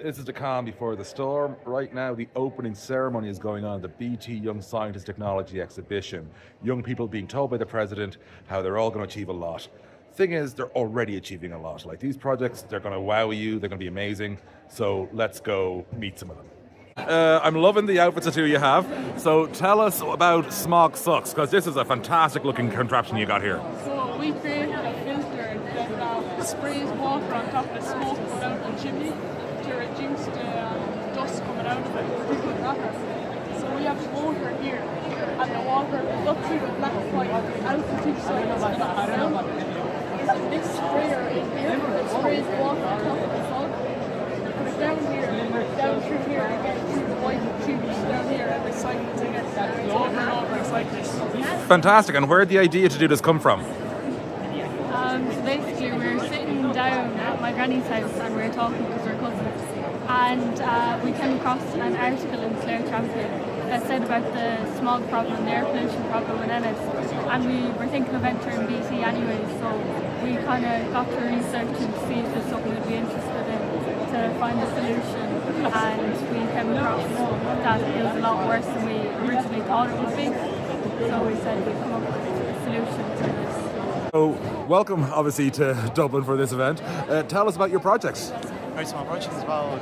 This is the calm before the storm. Right now, the opening ceremony is going on at the BT Young Scientist Technology Exhibition. Young people being told by the president how they're all going to achieve a lot. Thing is, they're already achieving a lot. Like these projects, they're going to wow you, they're going to be amazing. So let's go meet some of them. I'm loving the outfits the two you have. So tell us about Smog Sucks, because this is a fantastic looking contraption you got here. So we created a filter that sprays water on top of the smoke coming out of the chimney to reduce the dust coming out of it, particularly matter. So we have water here, and the water goes up through the black pipe out the two sides of the ground. This sprayer in here that sprays water on top of the fog. Put it down here, down through here, and get through the white tubes down here, and recycle it again. Over and over, it's like this. Fantastic. And where did the idea to do this come from? So basically we were sitting down at my granny's house and we were talking because we're cousins, and we came across an article in Clare Champion that said about the smog problem, the air pollution problem in Ennis, and we were thinking of entering BT anyway, so we kind of got to research and see if there's something we'd be interested in to find a solution, and we came across that it was a lot worse than we originally thought it would be, so we said we'd come up with a solution to this. So, welcome, obviously, to Dublin for this event. Tell us about your projects. Right, so my project is about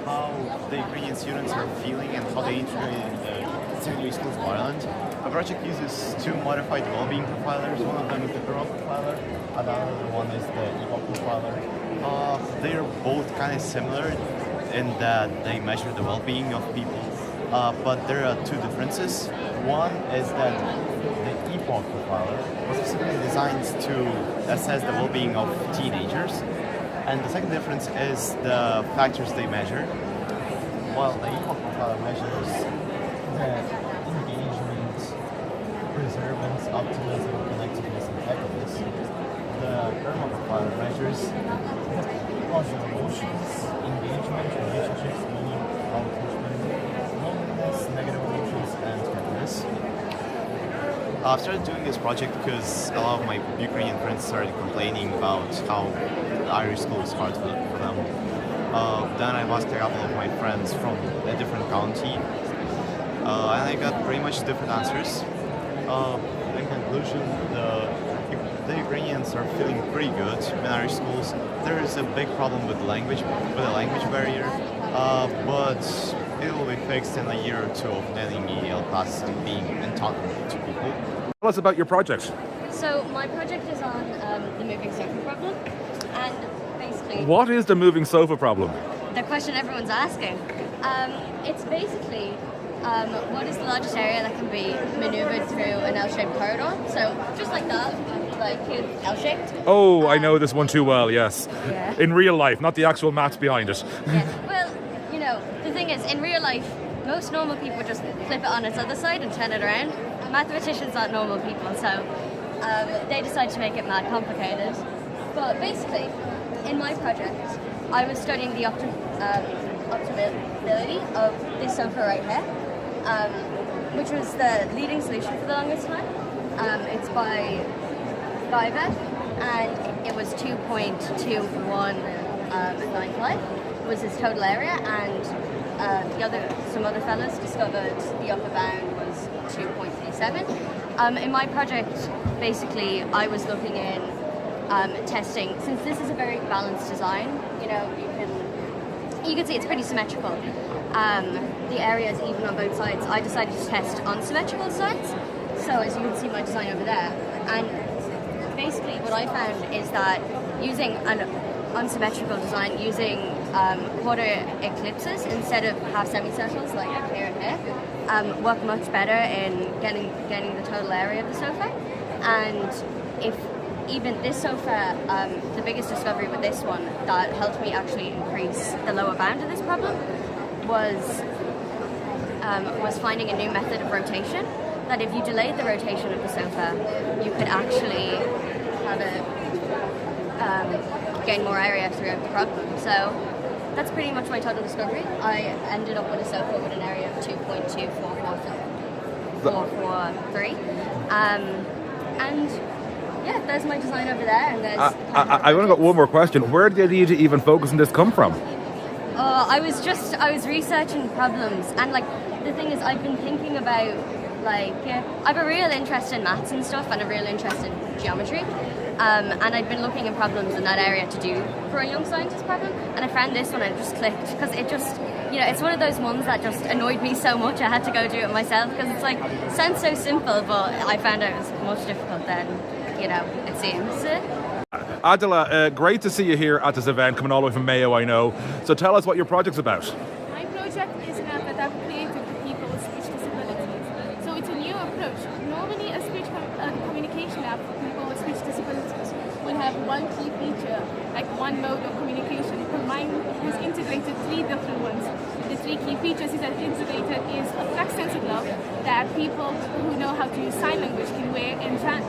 how the Ukrainian students are feeling and how they integrate in the secondary schools of Ireland. My project uses two modified well-being profilers. One of them is the Corona profiler, and the other one is the EVA profiler. They are both kind of similar in that they measure the well-being of people, but there are two differences. One is that the EPOC profiler was specifically designed to assess the well-being of teenagers, and the second difference is the factors they measure. While the EPOC profiler measures the engagement, perseverance, optimism, connectedness, and happiness, the Irma profiler measures positive emotions, engagement, relationships, meaning, accomplishment, loneliness, negative emotions, and happiness. I've started doing this project because a lot of my Ukrainian friends started complaining about how the Irish school is hard for them. Then I asked a couple of my friends from a different county, and I got pretty much different answers. In conclusion, the Ukrainians are feeling pretty good in Irish schools. There is a big problem with the language barrier, but it will be fixed in a year or two of attending EL classes and being and talking to people. Tell us about your project. So my project is on the moving sofa problem, and basically... What is the moving sofa problem? The question everyone's asking. It's basically what is the largest area that can be maneuvered through an L-shaped corridor? So just like that, like L-shaped. Oh, I know this one too well, yes. Yeah. In real life, not the actual maths behind it. Yeah. Well, you know, the thing is, in real life, most normal people just flip it on its other side and turn it around. Mathematicians aren't normal people, so they decide to make it mad complicated. But basically, in my project, I was studying the optimability of this sofa right here, which was the leading solution for the longest time. It's by Viva, and it was 2.2195 was its total area, and some other fellas discovered the upper bound was 2.37. In my project, basically, I was looking in testing, since this is a very balanced design, you know, you can see it's pretty symmetrical. The area is even on both sides. I decided to test unsymmetrical sides, so as you can see my design over there. And basically what I found is that using an unsymmetrical design, using quarter eclipses instead of half semicircles like here and here, work much better in getting the total area of the sofa. And if even this sofa, the biggest discovery with this one that helped me actually increase the lower bound of this problem was finding a new method of rotation, that if you delayed the rotation of the sofa, you could actually have gain more area throughout the problem. So that's pretty much my total discovery. I ended up with a sofa with an area of 2.2443. And yeah, there's my design over there. And there's I want to got one more question. Where did the idea to even focus on this come from? I was researching problems, and like the thing is, I've been thinking about I have a real interest in maths and stuff, and a real interest in geometry, and I'd been looking at problems in that area to do for a young scientist problem, and I found this one and it just clicked because it just, it's one of those ones that just annoyed me so much I had to go do it myself because it's like sounds so simple, but I found out it was much difficult than it seems. Adela, great to see you here at this event, coming all the way from Mayo, I know. So tell us what your project's about. My project is an app that I've created for people with speech disabilities. So it's a new approach. Normally a speech communication app for people with speech disabilities will have one key feature, like one mode of communication, but mine has integrated 3 different ones. The 3 key features it has integrated is a flex sensor glove that people who know how to use sign language can wear and sign.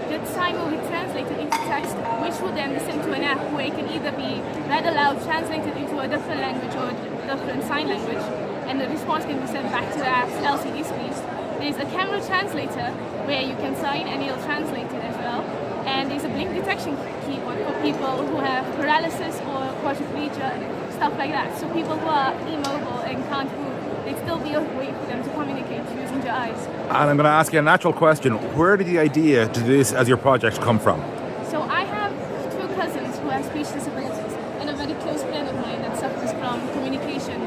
The sign will be translated into text, which will then be sent to an app where it can either be read aloud, translated into a different language or a different sign language, and the response can be sent back to the app's LCD screens. There's a camera translator where you can sign and it'll translate it as well. And there's a blink detection keyboard for people who have paralysis or quadriplegia, stuff like that. So people who are immobile and can't move, there'd still be a way for them to communicate using their eyes. And I'm going to ask you a natural question. Where did the idea to do this as your project come from? So I have 2 cousins who have speech disabilities and a very close friend of mine that suffers from communication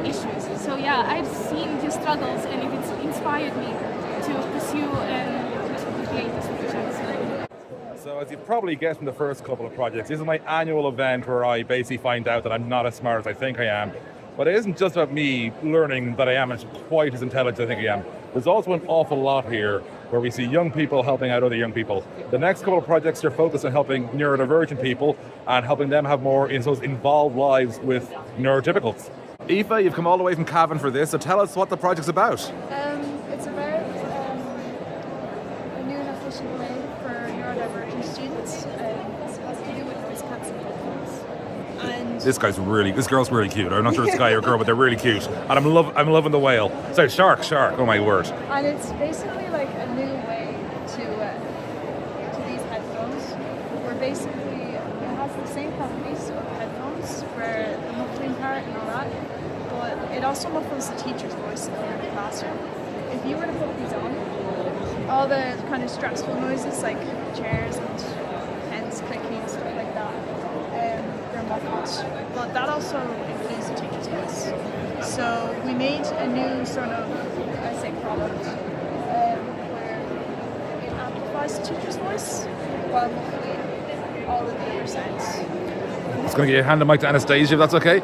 issues. So yeah, I've seen his struggles and it's inspired me to pursue and create this project. So as you've probably guessed from the first couple of projects, this is my annual event where I basically find out that I'm not as smart as I think I am. But it isn't just about me learning that I am quite as intelligent as I think I am. There's also an awful lot here where we see young people helping out other young people. The next couple of projects are focused on helping neurodivergent people and helping them have more involved lives with neurotypicals. Aoife, you've come all the way from Cavan for this, so tell us what the project's about. It's about a new and efficient way for neurodivergent students. It has to do with voice cancelling headphones. And This girl's really cute. I'm not sure it's a guy or a girl, but they're really cute. And I'm loving the whale. Sorry, shark, oh my word. and it's basically like a new way to these headphones, where basically it has the same properties of headphones, where the muffling part and all that, but it also muffles the teacher's voice in the classroom. If you were to put these on, all the kind of stressful noises like chairs and pens clicking and stuff like that, they're muffled. But that also includes the teacher's voice. So we made a new sort of, product where it amplifies the teacher's voice while muffling all of the other sounds. I'm just going to get a hand the mic to Anastasia, if that's okay.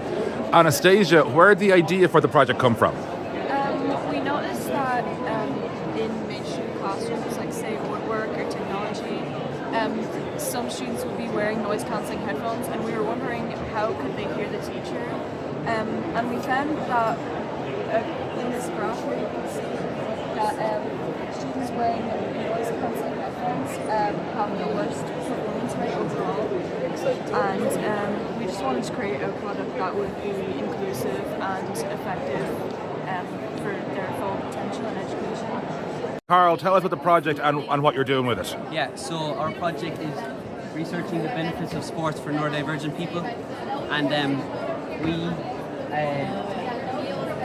Anastasia, where did the idea for the project come from? We noticed that in mainstream classrooms, like say woodwork or technology, some students would be wearing noise-cancelling headphones, and we were wondering how could they hear the teacher. And we found that in this graph where you can see that students wearing noise-cancelling headphones have the worst performance rate overall. And we just wanted to create a product that would be inclusive and effective for their full potential in education. Carl, tell us about the project and what you're doing with it. Yeah, so our project is researching the benefits of sports for neurodivergent people, and we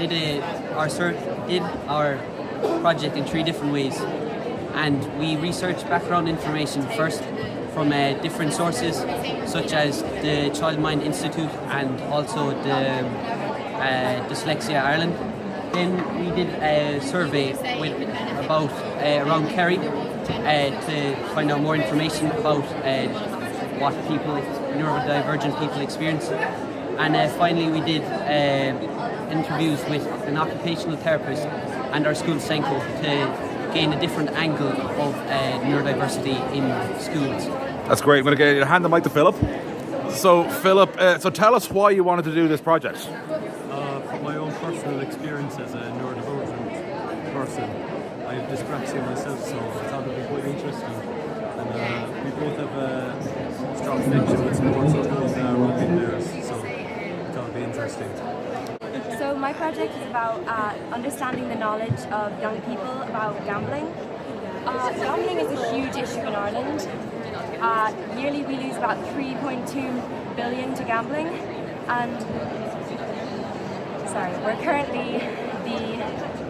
did our project in 3 different ways, and we researched background information first from different sources, such as the Childmind Institute and also the Dyslexia Ireland. Then we did a survey with around Kerry to find out more information about what neurodivergent people experience. And finally we did interviews with an occupational therapist and our school Senko to gain a different angle of neurodiversity in schools. That's great. I'm going to hand the mic to Philip. So Philip, so tell us why you wanted to do this project. From my own personal experience as a neurodivergent person, I have dyspraxia myself, so I thought it would be quite interesting. And we both have a strong connection with sports, so both rugby players, so I thought it would be interesting. So my project is about understanding the knowledge of young people about gambling. Gambling is a huge issue in Ireland. Yearly we lose about 3.2 billion to gambling, and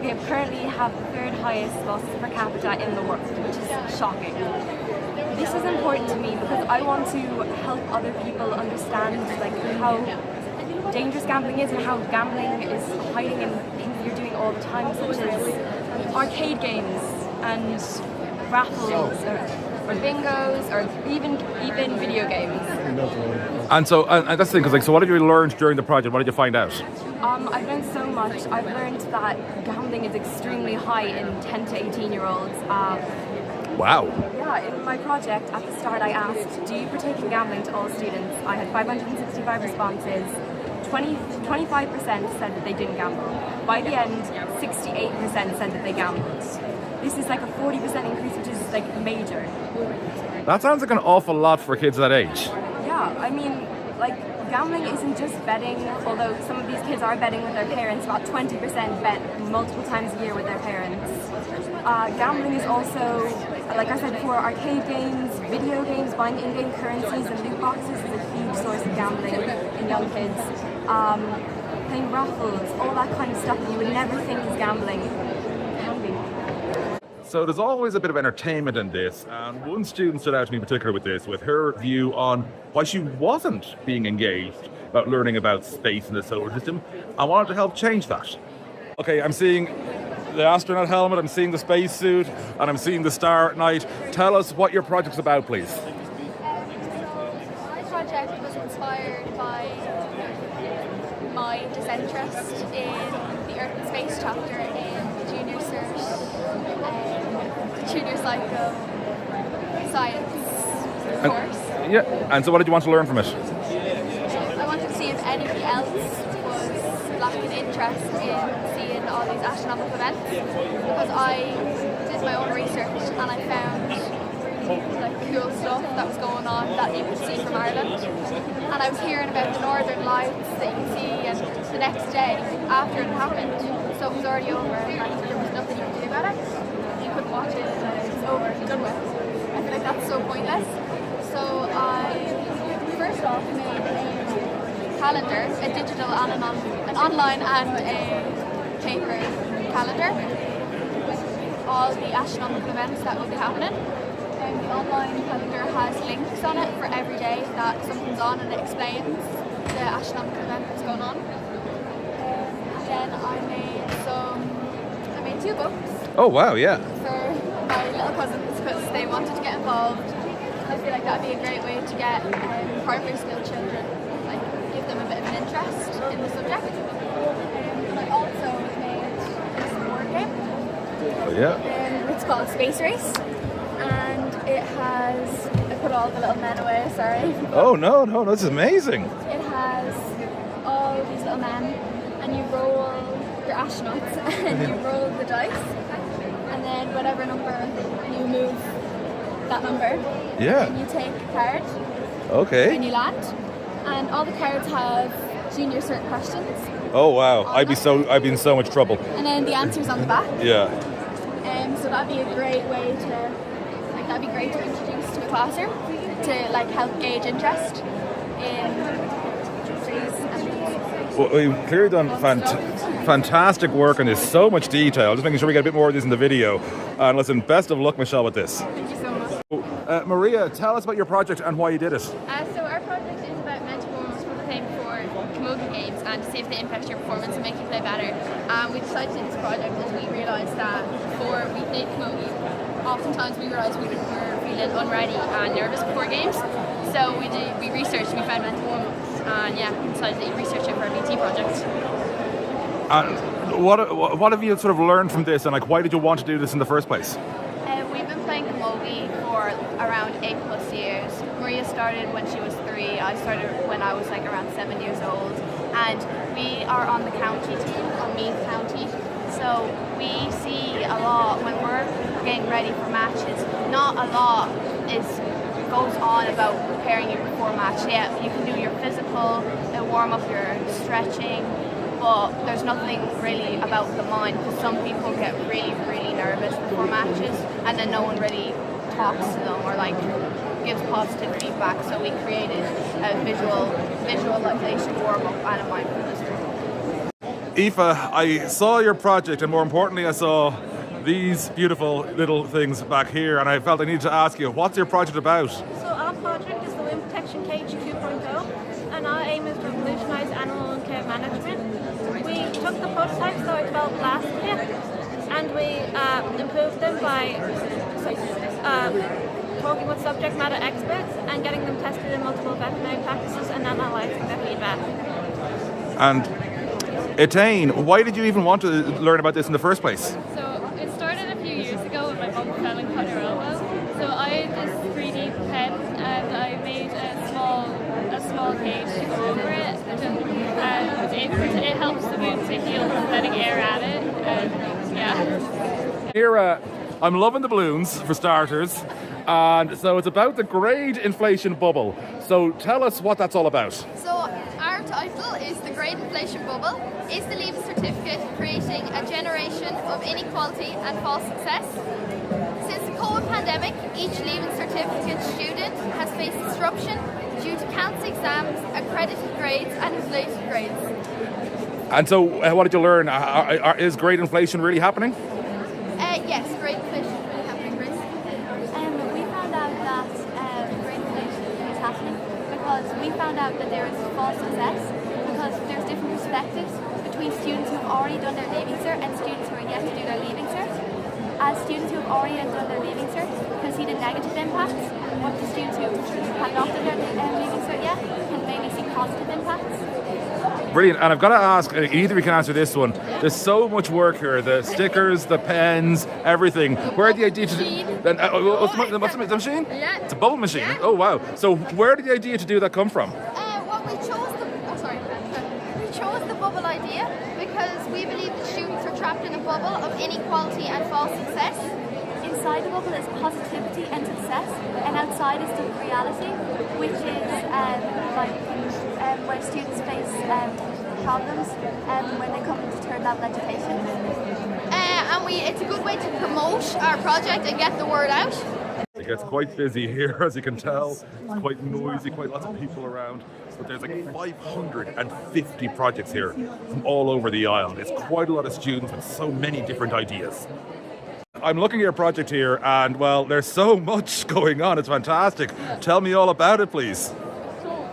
we currently have the third highest losses per capita in the world, which is shocking. This is important to me because I want to help other people understand like how dangerous gambling is and how gambling is hiding in things you're doing all the time, such as arcade games and raffles or bingos or even video games. And so, and that's the thing, because like, so what have you learned during the project? What did you find out? I've learned so much. I've learned that gambling is extremely high in 10 to 18-year-olds. Wow. Yeah, in my project, at the start I asked, do you partake in gambling to all students? I had 565 responses. 25% said that they didn't gamble. By the end, 68% said that they gambled. This is like a 40% increase, which is like major. That sounds like an awful lot for kids that age. Yeah, I mean, like, gambling isn't just betting, although some of these kids are betting with their parents. About 20% bet multiple times a year with their parents. Gambling is also, like I said before, arcade games, video games, buying in-game currencies and loot boxes is a huge source of gambling in young kids. Playing raffles, all that kind of stuff that you would never think is gambling. So there's always a bit of entertainment in this, and one student stood out to me in particular with this, with her view on why she wasn't being engaged about learning about space in the solar system. I wanted to help change that. Okay, I'm seeing the astronaut helmet, I'm seeing the spacesuit, and I'm seeing the star at night. Tell us what your project's about, please. My project was inspired by my disinterest in the Earth and Space chapter in the Junior Psycho Science course. Yeah, and so what did you want to learn from it? I wanted to see if anybody else was lacking interest in seeing all these astronomical events, because I did my own research and I found really cool stuff that was going on that you could see from Ireland. And I was hearing about the Northern Lights that you can see, and the next day after it happened, so it was already over and there was nothing you could do about it. You couldn't watch it and it's over, done with. I feel like that's so pointless. So I first off made a calendar, a digital and an online and a paper calendar with all the astronomical events that will be happening. The online calendar has links on it for every day that something's on, and it explains the astronomical event that's going on. Then I made 2 books. Oh wow, yeah. For my little cousins because they wanted to get involved. I feel like that'd be a great way to get primary school children, like give them a bit of an interest in the subject. And I also made this board game. Oh, yeah. It's called Space Race. And it has, I put all the little men away, sorry. Oh no, this is amazing. It has all these little men, and you roll your astronauts, and you roll the dice, and then whatever number you move, that number. Yeah. And you take a card. Okay. And you land, and all the cards have junior cert questions. Oh wow, I'd be in so much trouble. And then the answers on the back. Yeah. So that'd be a great way to. That'd be great to introduce to a classroom to help gauge interest in trees and Well, you've clearly done fantastic work, and there's so much detail. Just making sure we get a bit more of this in the video. And listen, best of luck, Michelle, with this. Thank you so much. Maria, tell us about your project and why you did it. So our project is about mental wellness prototype for camogie games and to see if they impact your performance and make you play better. We decided to do this project as we realised that before we played camogie, oftentimes we realised we were feeling unready and nervous before games. So we researched, we found mental warm-ups, and we decided to research it for our BT project. What have you sort of learned from this, and why did you want to do this in the first place? We've been playing camogie for around 8+ years. Maria started when she was 3. I started when I was around 7 years old, and we are on the county team, on Meath County. So we see a lot when we're getting ready for matches. Not a lot goes on about preparing you before match. Yeah, you can do your physical, warm up, your stretching, but there's nothing really about the mind, because some people get really, really nervous before matches, and then no one really talks to them or gives positive feedback. So we created a visualization warm-up and a mindfulness warm-up. Aoife, I saw your project, and more importantly, I saw these beautiful little things back here, and I felt I needed to ask you, what's your project about? So our project is the Wind Protection Cage 2.0, and our aim is to revolutionise animal and care management. We took the prototypes that were developed last year, and we improved them by talking with subject matter experts and getting them tested in multiple veterinary practices and analysing their feedback. And Etain, why did you even want to learn about this in the first place? So it started a few years ago when my mum fell and cut her elbow. So I had this 3D pen and I made a small cage to go over it. And it helps the wound to heal from letting air at it. And yeah. Here, I'm loving the balloons for starters. And so it's about the grade inflation bubble. So tell us what that's all about. So our title is The Great Inflation Bubble. Is the Leaving Certificate creating a generation of inequality and false success? Since the COVID pandemic, each Leaving Certificate student has faced disruption due to countless exams, accredited grades and inflated grades. And so what did you learn? Is grade inflation really happening? Yes, grade inflation is really happening, Chris. We found out that grade inflation is happening because we found out that there is false success because there's different perspectives between students who have already done their Leaving Cert and students who are yet to do their Leaving Cert. As students who have already done their Leaving Cert can see the negative impacts, but the students who have not done their Leaving Cert yet can mainly see positive impacts. Brilliant. And I've got to ask, either we can answer this one. There's so much work here, the stickers, the pens, everything. Where did the idea to do... What's the machine? Yeah. It's a bubble machine? Yeah. Oh, wow. So where did the idea to do that come from? Well, we chose the bubble idea because we believe that students are trapped in a bubble of inequality and false success. Inside the bubble is positivity and success, and outside is the reality, which is where students face problems when they come into third level education. It's a good way to promote our project and get the word out. It gets quite busy here, as you can tell. It's quite noisy, quite lots of people around. But there's like 550 projects here from all over the island. It's quite a lot of students with so many different ideas. I'm looking at your project here, and well, there's so much going on. It's fantastic. Tell me all about it, please. So,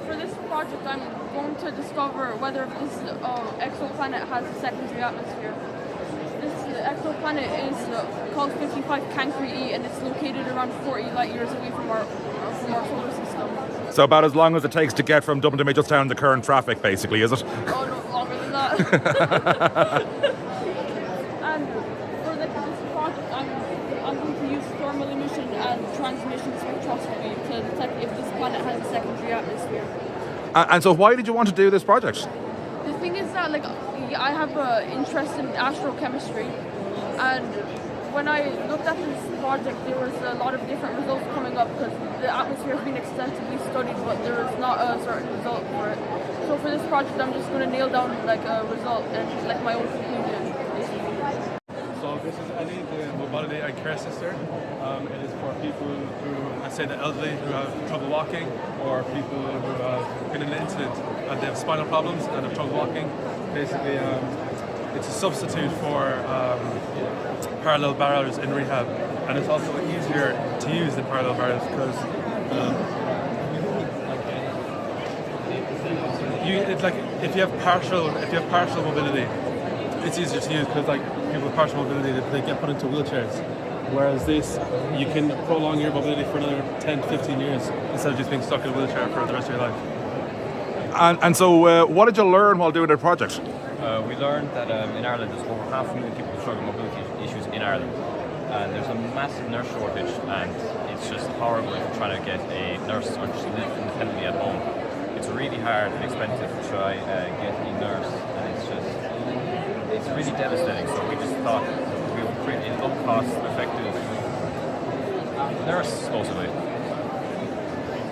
for this project, I'm going to discover whether this exoplanet has a secondary atmosphere. This exoplanet is called 55 Cancri E, and it's located around 40 light years away from our solar system. So about as long as it takes to get from Dublin to Mitchelstown, the current traffic, basically, is it? Oh, no, longer than that. And for this project, I'm going to use thermal emission and transmission spectroscopy to detect if this planet has a secondary atmosphere. And so why did you want to do this project? The thing is that, I have an interest in astrochemistry, and when I looked at this project, there was a lot of different results coming up because the atmosphere has been extensively studied, but there is not a certain result for it. So for this project, I'm just going to nail down a result and my own conclusion. So this is Ellie, the mobility and care sister. It is for people who, let's say the elderly who have trouble walking, or people who have been in an incident and they have spinal problems and have trouble walking. Basically, it's a substitute for parallel barriers in rehab, and it's also easier to use than parallel barriers because it's like if you have partial mobility, it's easier to use because people with partial mobility they get put into wheelchairs. Whereas this, you can prolong your mobility for another 10 to 15 years instead of just being stuck in a wheelchair for the rest of your life. And so what did you learn while doing the project? We learned that in Ireland there's over 500,000 people who struggle with mobility issues in Ireland. And there's a massive nurse shortage, and it's just horrible if you're trying to get a nurse or just live independently at home. It's really hard and expensive to try get a nurse, and it's really devastating. So we just thought we would create a low-cost, effective nurse, supposedly.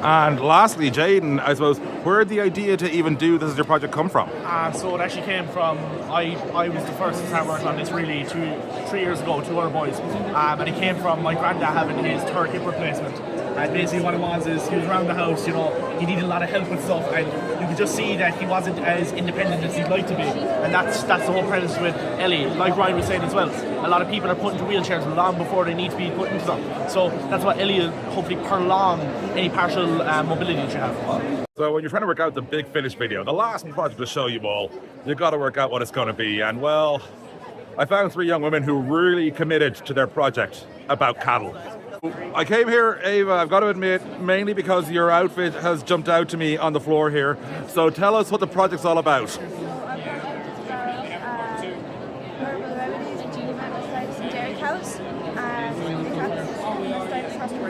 And lastly, Jaden, I suppose, where did the idea to even do this as your project come from? So it actually came from, I was the first to start working on this really 3 years ago, 2 other boys. And it came from my granddad having his third hip replacement. And basically what it was is he was around the house, you know, he needed a lot of help with stuff, and you could just see that he wasn't as independent as he'd like to be. And that's the whole premise with Ellie. Like Ryan was saying as well, a lot of people are put into wheelchairs long before they need to be put into them. So that's what Ellie will hopefully prolong any partial mobility that you have. So when you're trying to work out the big finish video, the last project to show you all, you've got to work out what it's going to be. And well, I found 3 young women who really committed to their project about cattle. I came here, Ava, I've got to admit, mainly because your outfit has jumped out to me on the floor here. So tell us what the project's all about. Herbal remedies and gene mastitis in dairy cows, and it happens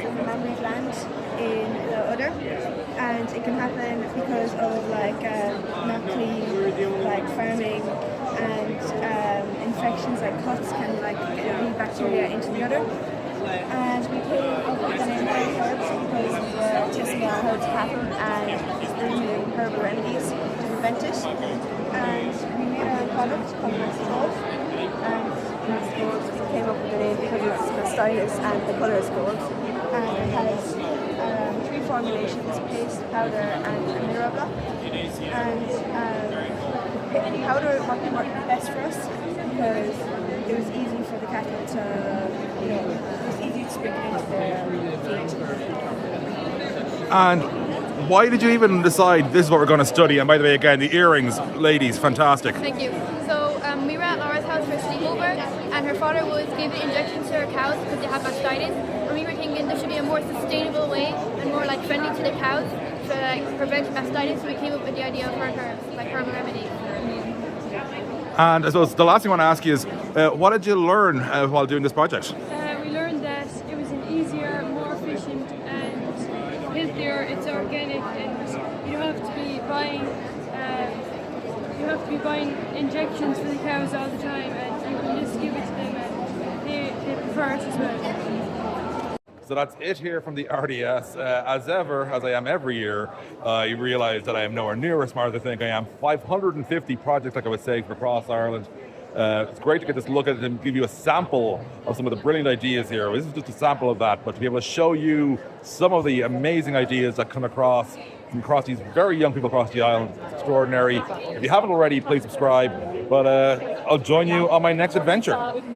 in the mammary gland in the udder, and it can happen because of like not clean like farming, and infections like cuts can like lead bacteria into the udder. And we came up with the name herbs because we were testing our herbs pattern and doing herbal remedies to prevent it. And we made our product called Gold. And Gold came up with the name because it's mastitis and the colour is gold. And it has 3 formulations: paste, powder, and a mirror block. And the powder worked best for us because it was easy for the cattle to, you know, it was easy to sprinkle into their feed. And why did you even decide this is what we're going to study? And by the way, again, the earrings, ladies, fantastic. Thank you. So we were at Laura's house for a sleepover, and her father was giving injections to her cows because they have mastitis. And we were thinking there should be a more sustainable way and more like friendly to the cows to like prevent mastitis. So we came up with the idea of herbs, like herbal remedies. And I suppose the last thing I want to ask you is, what did you learn while doing this project? We learned that it was an easier, more efficient and healthier, it's organic, and you don't have to be buying injections for the cows all the time, and you can just give it to them and they prefer it as well. So that's it here from the RDS. As ever, as I am every year, I realise that I am nowhere near as smart as I think I am. 550 projects, like I was saying, from across Ireland. It's great to get this look at it and give you a sample of some of the brilliant ideas here. This is just a sample of that, but to be able to show you some of the amazing ideas that come across from across these very young people across the island, it's extraordinary. If you haven't already, please subscribe. But I'll join you on my next adventure.